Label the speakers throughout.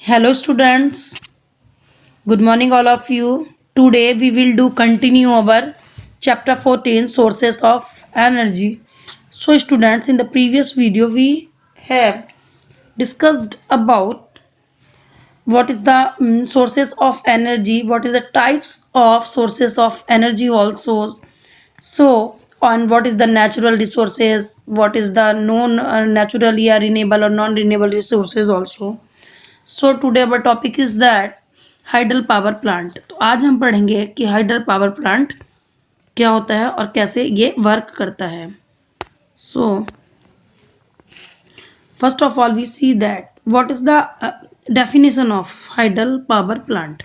Speaker 1: Hello students, good morning all of you. Today we will do continue our chapter 14 sources of energy. So students, in the previous video we have discussed about what is the sources of energy, what is the types of sources of energy also. So on what is the natural resources, what is the non naturally or renewable or non renewable resources also. So today our topic is that hydel power plant. तो आज हम पढ़ेंगे कि hydel power plant क्या होता है और कैसे ये वर्क करता है। So first of all we see that what is the definition of hydel power plant.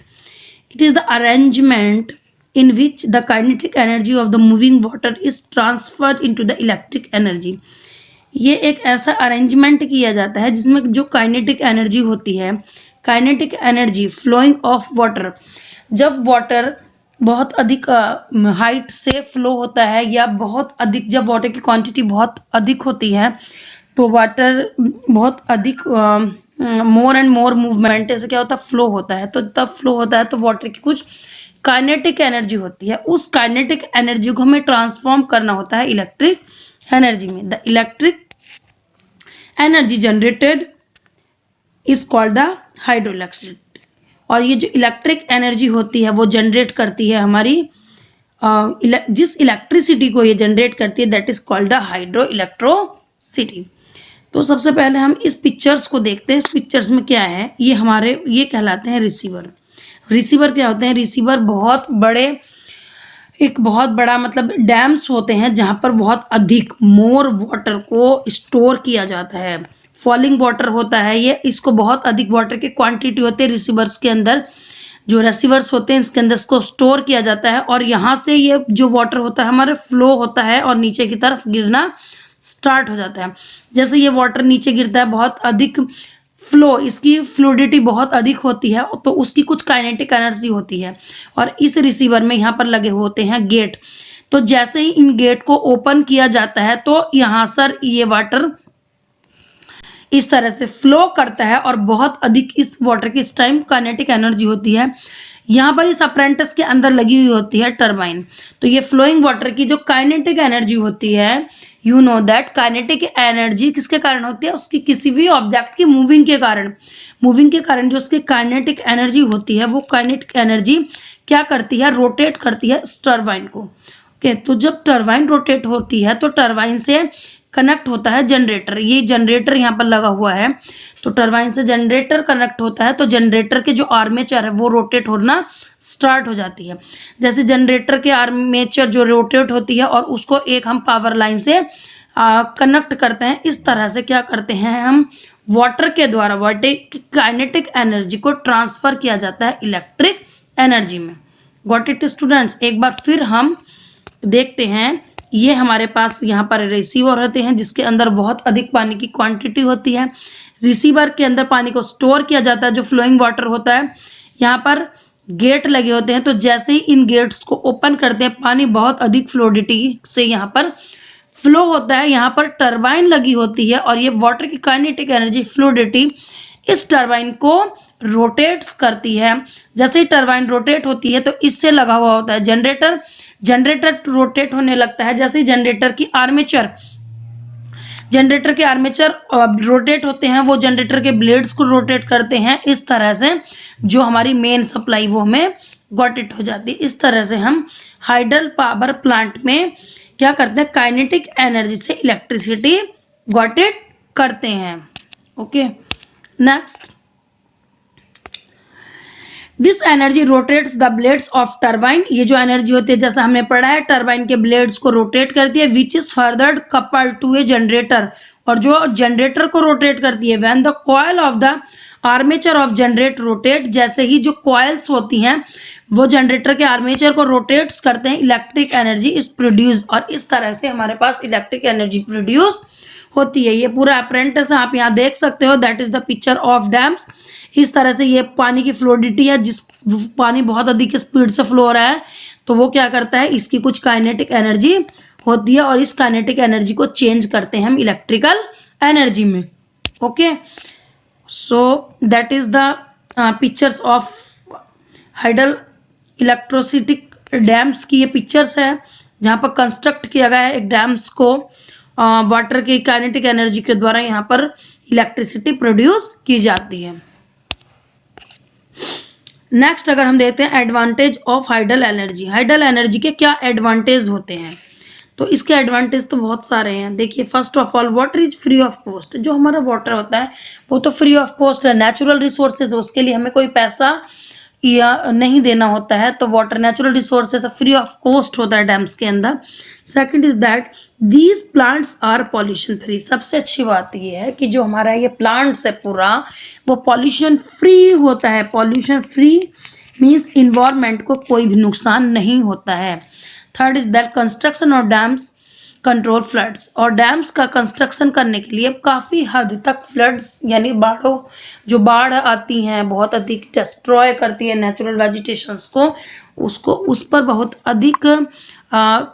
Speaker 1: It is the arrangement in which the kinetic energy of the moving water is transferred into the electric energy. ये एक ऐसा arrangement किया जाता है जिसमें जो kinetic energy होती है, kinetic energy flowing of water, जब वाटर बहुत अधिक हाइट से फ्लो होता है या बहुत अधिक जब वाटर की क्वांटिटी बहुत अधिक होती है तो वाटर बहुत अधिक मोर एंड मोर मूवमेंट ऐसे क्या होता है फ्लो होता है, तो तब फ्लो होता है तो वाटर की कुछ काइनेटिक एनर्जी होती है, उस काइनेटिक एनर्जी को हमें ट्रांसफॉर्म करना होता है इलेक्ट्रिक एनर्जी में। The electric energy generated is called the hydro electricity. और ये जो इलेक्ट्रिक एनर्जी होती है वो जनरेट करती है हमारी जिस इलेक्ट्रिसिटी को ये जनरेट करती है that is called the hydro electricity. तो सबसे पहले हम इस पिक्चर्स को देखते हैं। इस पिक्चर्स में क्या है, ये हमारे ये कहलाते हैं रिसीवर। रिसीवर क्या होते हैं? रिसीवर एक बहुत बड़ा मतलब डैम्स होते हैं जहां पर बहुत अधिक मोर वाटर को स्टोर किया जाता है। फॉलिंग वाटर होता है ये, इसको बहुत अधिक वाटर की क्वांटिटी होती है रिसीवर्स के अंदर, जो रिसीवर्स होते हैं इसके अंदर इसको स्टोर किया जाता है और यहाँ से ये जो वाटर होता है हमारे फ्लो होता है और नीचे की तरफ गिरना स्टार्ट हो जाता है। जैसे ये वाटर नीचे गिरता है बहुत अधिक फ्लो, इसकी फ्लूइडिटी बहुत अधिक होती है तो उसकी कुछ काइनेटिक एनर्जी होती है और इस रिसीवर में यहाँ पर लगे होते हैं गेट। तो जैसे ही इन गेट को ओपन किया जाता है तो यहाँ सर ये वाटर इस तरह से फ्लो करता है और बहुत अधिक इस वाटर की इस टाइम काइनेटिक एनर्जी होती है। यहाँ पर इस अप्रेंटिस के अंदर लगी हुई होती है टरबाइन। तो ये फ्लोइंग वाटर की जो काइनेटिक एनर्जी होती है, you know that kinetic energy किसके कारण होती है? उसकी किसी भी ऑब्जेक्ट की मूविंग के कारण। मूविंग के कारण जो उसकी काइनेटिक एनर्जी होती है वो काइनेटिक एनर्जी क्या करती है? रोटेट करती है इस टरबाइन को। ओके, तो जब टरबाइन रोटेट होती है तो टरबाइन से कनेक्ट होता है जनरेटर। ये जनरेटर यहाँ पर लगा हुआ है, तो टरबाइन से जनरेटर कनेक्ट होता है तो जनरेटर के जो आर्मेचर है वो रोटेट होना स्टार्ट हो जाती है। जैसे जनरेटर के आर्मेचर जो रोटेट होती है और उसको एक हम पावर लाइन से कनेक्ट करते हैं। इस तरह से क्या करते हैं हम, वाटर के द्वारा वाटर की काइनेटिक एनर्जी को ट्रांसफर किया जाता है इलेक्ट्रिक एनर्जी में। Got it students? एक बार फिर हम देखते हैं, ये हमारे पास यहाँ पर रिसीवर होते हैं जिसके अंदर बहुत अधिक पानी की क्वांटिटी होती है। रिसीवर के अंदर पानी को स्टोर किया जाता है जो फ्लोइंग वाटर होता है। यहाँ पर गेट लगे होते हैं, तो जैसे ही इन गेट्स को ओपन करते हैं पानी बहुत अधिक फ्लोडिटी से यहाँ पर फ्लो होता है। यहाँ पर टरबाइन लगी होती है और ये वाटर की काइनेटिक एनर्जी फ्लूइडिटी इस टरबाइन को रोटेट्स करती है। जैसे ही टरबाइन रोटेट होती है तो इससे लगा हुआ होता है जनरेटर। जनरेटर रोटेट होने लगता है जैसे ही जनरेटर के आर्मेचर रोटेट होते हैं, वो जनरेटर के ब्लेड्स को रोटेट करते हैं। इस तरह से जो हमारी मेन सप्लाई वो हमें गॉट इट हो जाती है। इस तरह से हम हाइडल पावर प्लांट में क्या करते हैं, काइनेटिक एनर्जी से इलेक्ट्रिसिटी गॉट इट करते हैं। Okay, next, this energy rotates the blades of turbine. ये जो एनर्जी होती है जैसा हमने पढ़ा है टरबाइन के ब्लेड्स को रोटेट करती है, which is further coupled to a generator. और जो जनरेटर को रोटेट करती है, when the coil of the armature of generator rotate, जैसे ही जो कॉइल्स होती हैं वो जनरेटर के आर्मेचर को रोटेट्स करते हैं, इलेक्ट्रिक एनर्जी इज प्रोड्यूस। और इस तरह से हमारे पास इलेक्ट्रिक एनर्जी प्रोड्यूस होती है। ये पूरा अप्रेंटिस आप यहाँ देख सकते हो, that is the picture of dams. इस तरह से ये पानी की फ्लोडिटी है, जिस पानी बहुत अधिक स्पीड से फ्लो हो रहा है तो वो क्या करता है, इसकी कुछ काइनेटिक एनर्जी होती है और इस काइनेटिक एनर्जी को चेंज करते हैं हम इलेक्ट्रिकल एनर्जी में। Okay, so that is the pictures of hydel electricity dams की ये पिक्चर्स है जहाँ पर कंस्ट्रक्ट किया गया है एक डैम्स को वाटर की काइनेटिक एनर्जी के द्वारा यहाँ पर इलेक्ट्रिसिटी प्रोड्यूस की जाती है। नेक्स्ट अगर हम देखते हैं एडवांटेज ऑफ हाइडल एनर्जी के क्या एडवांटेज होते हैं, तो इसके एडवांटेज तो बहुत सारे हैं। देखिए first of all water is free of cost. जो हमारा वाटर होता है वो तो फ्री ऑफ कॉस्ट है, नेचुरल रिसोर्सेज, उसके लिए हमें कोई पैसा या नहीं देना होता है, तो water natural resources free of cost होता है डैम्स के अंदर। Second is that these plants are pollution free. सबसे अच्छी बात ये है कि जो हमारा ये प्लांट्स है पूरा वो पॉल्यूशन फ्री होता है। पॉल्यूशन फ्री मीन्स इन्वायरमेंट को कोई भी नुकसान नहीं होता है। Third is that construction of dams control floods. और डैम्स का कंस्ट्रक्शन करने के लिए काफ़ी हद तक फ्लड्स यानी बाढ़ों, जो बाढ़ आती हैं बहुत अधिक डिस्ट्रॉय करती है नेचुरल वेजिटेशंस को, उसको उस पर बहुत अधिक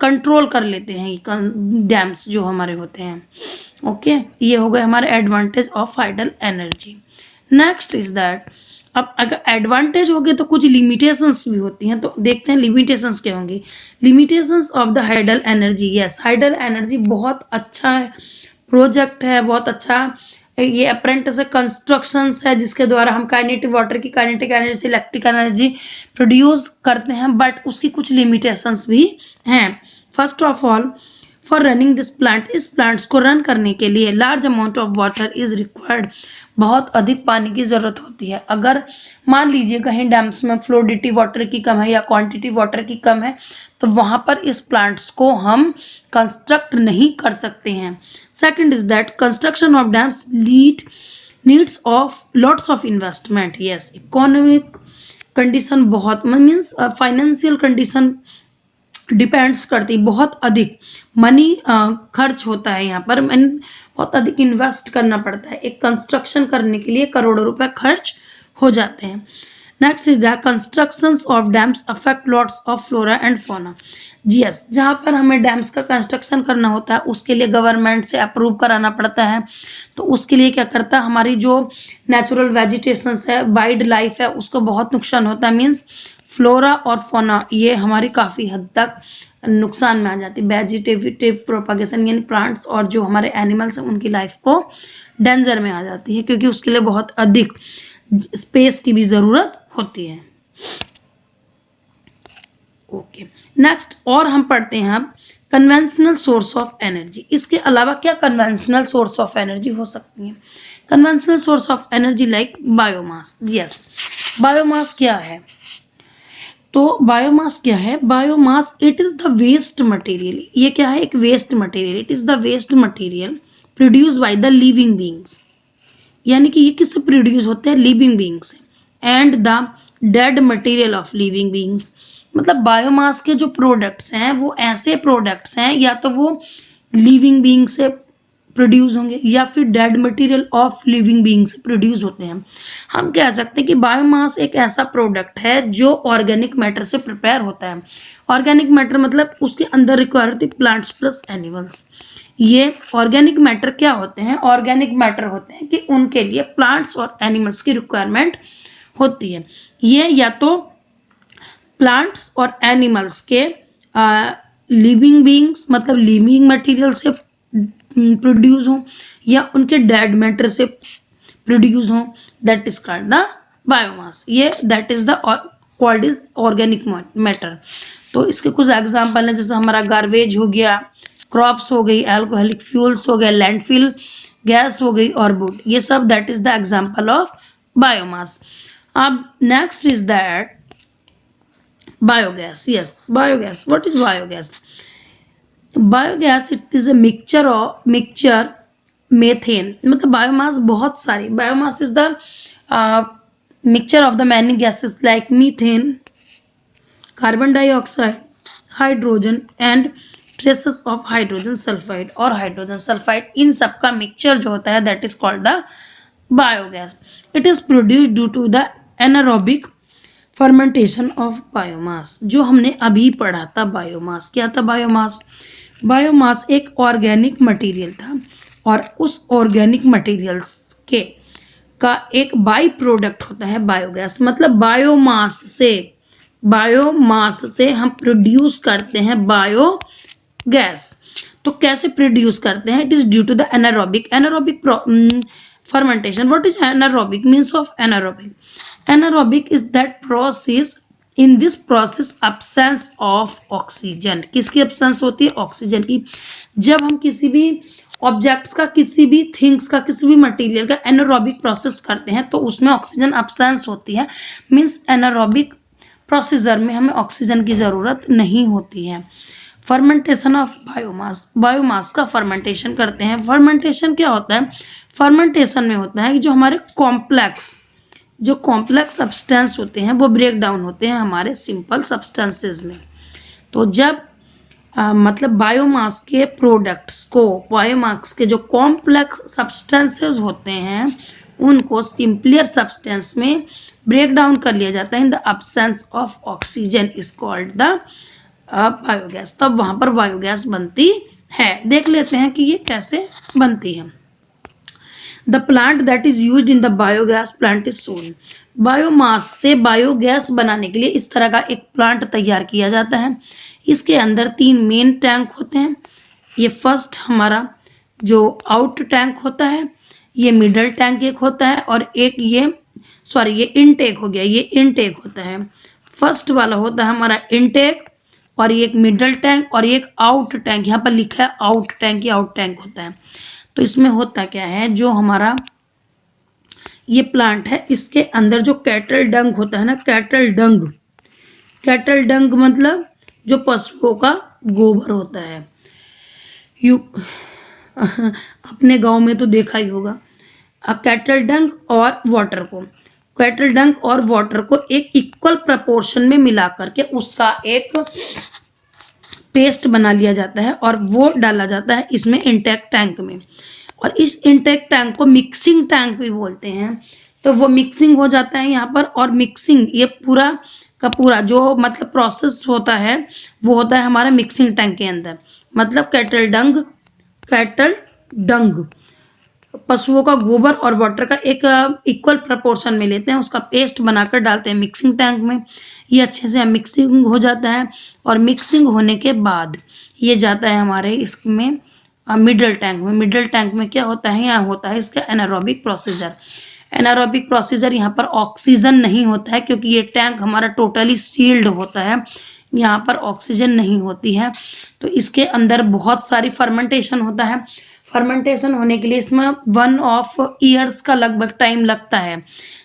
Speaker 1: कंट्रोल कर लेते हैं डैम्स जो हमारे होते हैं। ओके, ये हो गए हमारे advantage of hydel energy. Next is that अब अगर एडवांटेज हो गए तो कुछ लिमिटेशंस भी होती हैं, तो देखते हैं लिमिटेशंस क्या होंगी। Limitations of the hydel energy. Yes, hydel energy बहुत अच्छा प्रोजेक्ट है, बहुत अच्छा ये अप्रेंटिस कंस्ट्रक्शंस है जिसके द्वारा हम काइनेटिक वाटर की काइनेटिक एनर्जी से इलेक्ट्रिक एनर्जी प्रोड्यूस करते हैं, बट उसकी कुछ लिमिटेशंस भी हैं। First of all for running this plant, इस प्लांट्स को रन करने के लिए large amount of water is required. बहुत अधिक पानी की जरूरत होती है। अगर मान लीजिए कहीं डैम्स में फ्लोडिटी वाटर की कम है या क्वांटिटी वाटर की कम है तो वहां पर इस प्लांट्स को हम कंस्ट्रक्ट नहीं कर सकते हैं। Second is that construction of dams needs of lots of investment. Yes, economic condition बहुत मीन्स फाइनेंशियल कंडीशन डिपेंड्स करती, बहुत अधिक मनी खर्च होता है यहाँ पर, बहुत अधिक इन्वेस्ट करना पड़ता है। एक कंस्ट्रक्शन करने के लिए करोड़ों रुपए खर्च हो जाते हैं। Next is the constructions of dams affect lots of flora and fauna. जी यस, जहाँ पर हमें डैम्स का कंस्ट्रक्शन करना होता है उसके लिए गवर्नमेंट से अप्रूव कराना पड़ता है, तो उसके लिए क्या करता है हमारी जो नेचुरल वेजिटेशंस है, वाइल्ड लाइफ है, उसको बहुत नुकसान होता है। मीन्स फ्लोरा और फोना ये हमारी काफ़ी हद तक नुकसान में आ जाती है। वेजिटेटिव प्रोपागेशन यानी प्लांट्स और जो हमारे एनिमल्स हैं उनकी लाइफ को डेंजर में आ जाती है, क्योंकि उसके लिए बहुत अधिक स्पेस की भी ज़रूरत होती है। ओके, नेक्स्ट और हम पढ़ते हैं अब कन्वेंशनल सोर्स ऑफ एनर्जी। इसके अलावा क्या कन्वेंशनल सोर्स ऑफ एनर्जी हो सकती है? Conventional source of energy like biomass. Yes, biomass क्या है? तो बायोमास क्या है? Biomass it is the waste material. ये क्या है? एक waste material. It is the waste material produce by the living beings, यानी कि ये किससे प्रोड्यूस होते हैं? Living beings. And the dead material of living beings, मतलब बायोमास के जो प्रोडक्ट्स हैं वो ऐसे प्रोडक्ट्स हैं या तो वो लिविंग बींग से प्रोड्यूस होंगे या फिर dead material of living beings produce होते हैं। हम कह सकते हैं कि बायोमास एक ऐसा प्रोडक्ट है जो ऑर्गेनिक मैटर से प्रिपेयर होता है। ऑर्गेनिक मैटर मतलब उसके अंदर रिक्वायर होती है प्लांट्स प्लस एनिमल्स। ये ऑर्गेनिक मैटर क्या होते हैं? ऑर्गेनिक मैटर होते हैं कि उनके लिए प्लांट्स और एनिमल्स की रिक्वायरमेंट होती है। ये या तो प्लांट्स और एनिमल्स के लिविंग बींग्स मतलब लिविंग मटेरियल से प्रोड्यूस हो या उनके डेड मैटर से प्रोड्यूस हो, that is called the biomass. ये that is the called is organic matter. तो इसके कुछ एग्जांपल हैं, जैसे हमारा गार्बेज हो गया, क्रॉप्स हो गई, अल्कोहलिक फ्यूल्स हो गए, लैंडफिल गैस हो गई और वुड, ये सब that is the example of biomass. अब next is that biogas. Yes, biogas, what is biogas? Biogas it is a mixture methane, मतलब बायोमास बहुत सारी, biomass is the mixture of the many gases like methane, carbon dioxide, hydrogen and traces of hydrogen sulphide और hydrogen sulphide, इन सब का mixture जो होता है that is called the biogas. It is produced due to the anaerobic fermentation of biomass. जो हमने अभी पढ़ा था बायोमास, क्या था बायोमास? बायोमास एक ऑर्गेनिक मटेरियल था और उस ऑर्गेनिक मटेरियल्स के का एक बाई प्रोडक्ट होता है बायोगैस। मतलब बायोमास से हम प्रोड्यूस करते हैं बायोगैस। तो कैसे प्रोड्यूस करते हैं? It is due to the anaerobic fermentation. What is anaerobic? Means of anaerobic is that process. In this process absence of oxygen, किसकी absence होती है? ऑक्सीजन की। जब हम किसी भी ऑब्जेक्ट्स का, किसी भी थिंग्स का, किसी भी मटेरियल का एनारोबिक प्रोसेस करते हैं तो उसमें ऑक्सीजन absence होती है। मीन्स एनारोबिक प्रोसीजर में हमें ऑक्सीजन की जरूरत नहीं होती है। फर्मेंटेशन ऑफ बायोमास का फर्मेंटेशन करते हैं। फर्मेंटेशन क्या होता है? फर्मेंटेशन में होता है कि जो हमारे कॉम्प्लेक्स सब्सटेंस होते हैं वो ब्रेक डाउन होते हैं हमारे सिंपल सब्सटेंसेस में। तो जब मतलब बायोमास के प्रोडक्ट्स को, बायोमास के जो कॉम्प्लेक्स सब्सटेंसेस होते हैं उनको सिंपलियर सब्सटेंस में ब्रेक डाउन कर लिया जाता है in the absence of oxygen is called the biogas. तब वहां पर बायोगैस बनती है। देख लेते हैं कि ये कैसे बनती है। The plant that is used in the biogas plant is sown. Biomass से बायोगैस बनाने के लिए इस तरह का एक प्लांट तैयार किया जाता है। इसके अंदर 3 मेन टैंक होते हैं। ये फर्स्ट हमारा जो आउट टैंक होता है, ये मिडल टैंक एक होता है, और एक ये इनटेक हो गया, ये इनटेक होता है। फर्स्ट वाला होता है हमारा इनटेक, और ये एक मिडल टैंक, और एक आउट टैंक। यहाँ पर लिखा है आउट टैंक, ये आउट टैंक होता है। तो इसमें होता क्या है, जो हमारा ये प्लांट है इसके अंदर जो कैटल डंग होता है ना, कैटल डंग मतलब जो पशुओं का गोबर होता है। यू अपने गांव में तो देखा ही होगा। कैटल डंग और वाटर को एक इक्वल प्रपोर्शन में मिला करके उसका एक पेस्ट बना लिया जाता है और वो डाला जाता है इसमें इंटेक टैंक में। और इस इंटेक टैंक को मिक्सिंग टैंक भी बोलते हैं। तो वो मिक्सिंग हो जाता है यहाँ पर, और मिक्सिंग ये पूरा का पूरा जो मतलब प्रोसेस होता है वो होता है हमारा मिक्सिंग टैंक के अंदर। मतलब कैटल डंग पशुओं का गोबर और वाटर का एक इक्वल प्रपोर्शन में लेते हैं, उसका पेस्ट बनाकर डालते हैं मिक्सिंग टैंक में। ये अच्छे से मिक्सिंग हो जाता है, और मिक्सिंग होने के बाद ये जाता है हमारे इसमें मिडल टैंक में क्या होता है, यहाँ होता है इसका एनारोबिक प्रोसीजर। यहाँ पर ऑक्सीजन नहीं होता है क्योंकि ये टैंक हमारा टोटली सील्ड होता है, यहाँ पर ऑक्सीजन नहीं होती है। तो इसके अंदर बहुत सारी फर्मेंटेशन होता है। फर्मेंटेशन होने के लिए इसमें 1 ईयर्स का लगभग टाइम लगता है।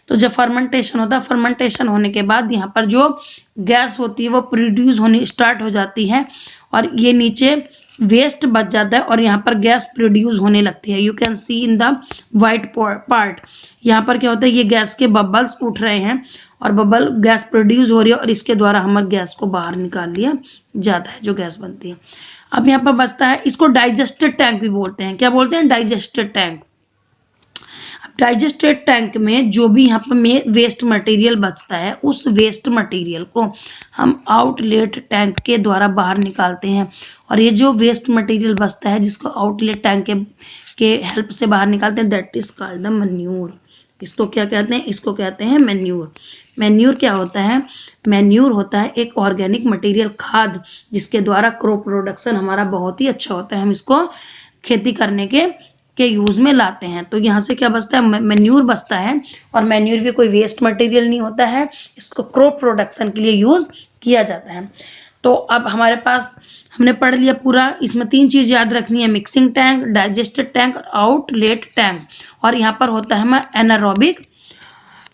Speaker 1: तो जब फर्मेंटेशन होता है, फर्मेंटेशन होने के बाद यहाँ पर जो गैस होती है वो प्रोड्यूस होनी स्टार्ट हो जाती है, और ये नीचे वेस्ट बच जाता है और यहाँ पर गैस प्रोड्यूस होने लगती है। You can see in the white part. यहाँ पर क्या होता है, ये गैस के बबल्स उठ रहे हैं और बबल गैस प्रोड्यूस हो रही है, और इसके द्वारा हमारे गैस को बाहर निकाल लिया जाता है जो गैस बनती है। अब यहाँ पर बचता है, इसको डाइजेस्टेड टैंक भी बोलते हैं। क्या बोलते हैं? Digested tank. डाइजेस्टेड टैंक में जो भी यहाँ पर वेस्ट मटेरियल बचता है, उस वेस्ट मटेरियल को हम आउटलेट टैंक के द्वारा बाहर निकालते हैं। और ये जो वेस्ट मटेरियल बचता है जिसको आउटलेट टैंक के हेल्प से बाहर निकालते हैं, that is called the manure. इसको क्या कहते हैं? इसको कहते हैं मैन्योर। मैन्योर क्या होता है? मैन्योर होता है एक ऑर्गेनिक मटेरियल, खाद, जिसके द्वारा क्रॉप प्रोडक्शन हमारा बहुत ही अच्छा होता है। हम इसको खेती करने के यूज में लाते हैं। तो यहाँ से क्या बचता है? मैन्योर बचता है। और मैन्योर भी कोई वेस्ट मटेरियल नहीं होता है, इसको क्रॉप प्रोडक्शन के लिए यूज किया जाता है। तो अब हमारे पास हमने पढ़ लिया पूरा। इसमें 3 चीज याद रखनी है, मिक्सिंग टैंक, डाइजेस्टेड टैंक और आउटलेट टैंक। और यहाँ पर होता है हमारा एनारोबिक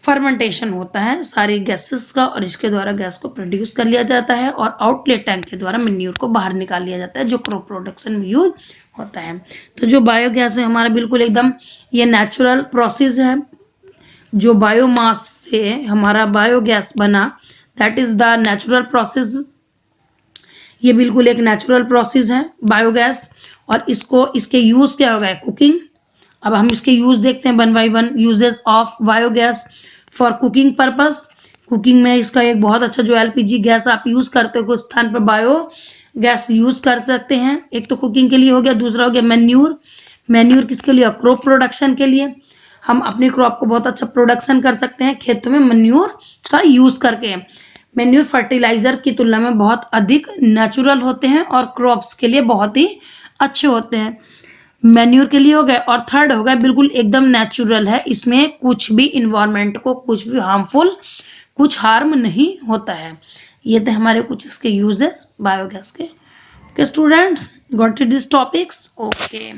Speaker 1: फर्मेंटेशन होता है सारी गैसेस का, और इसके द्वारा गैस को प्रोड्यूस कर लिया जाता है, और आउटलेट टैंक के द्वारा मैन्योर को बाहर निकाल लिया जाता है जो क्रॉप प्रोडक्शन में यूज होता है। तो जो बायोगैस है हमारा बिल्कुल एकदम ये नेचुरल प्रोसेस है। जो बायोमास से हमारा बायोगैस बना, that is the natural process. ये बिल्कुल एक नेचुरल प्रोसेस है बायोगैस। और इसके यूज क्या होगा? कुकिंग। अब हम इसके यूज देखते हैं 1 by 1। Uses of biogas for cooking purpose. Cooking में इसका एक बहुत अच्छा, जो एलपीजी गैस आप यूज करते हो उस स्थान पर बायो गैस यूज कर सकते हैं। एक तो कुकिंग के लिए हो गया, दूसरा हो गया मैन्योर। मैन्योर किसके लिए? क्रॉप प्रोडक्शन के लिए। हम अपनी क्रॉप को बहुत अच्छा प्रोडक्शन कर सकते हैं खेतों में मैन्योर का यूज़ करके। मैन्योर फर्टिलाइज़र की तुलना में बहुत अधिक नेचुरल होते हैं और क्रॉप्स के लिए बहुत ही अच्छे होते हैं। मैन्योर के लिए हो गए और थर्ड हो गया बिल्कुल एकदम नेचुरल है, इसमें कुछ भी इन्वायरमेंट को कुछ भी हार्मफुल कुछ हार्म नहीं होता है। ये थे हमारे कुछ इसके यूजेस बायोगैस के। Okay students, got it this topics? Okay,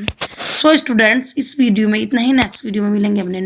Speaker 1: so students इस वीडियो में इतना ही। नेक्स्ट वीडियो में मिलेंगे अपने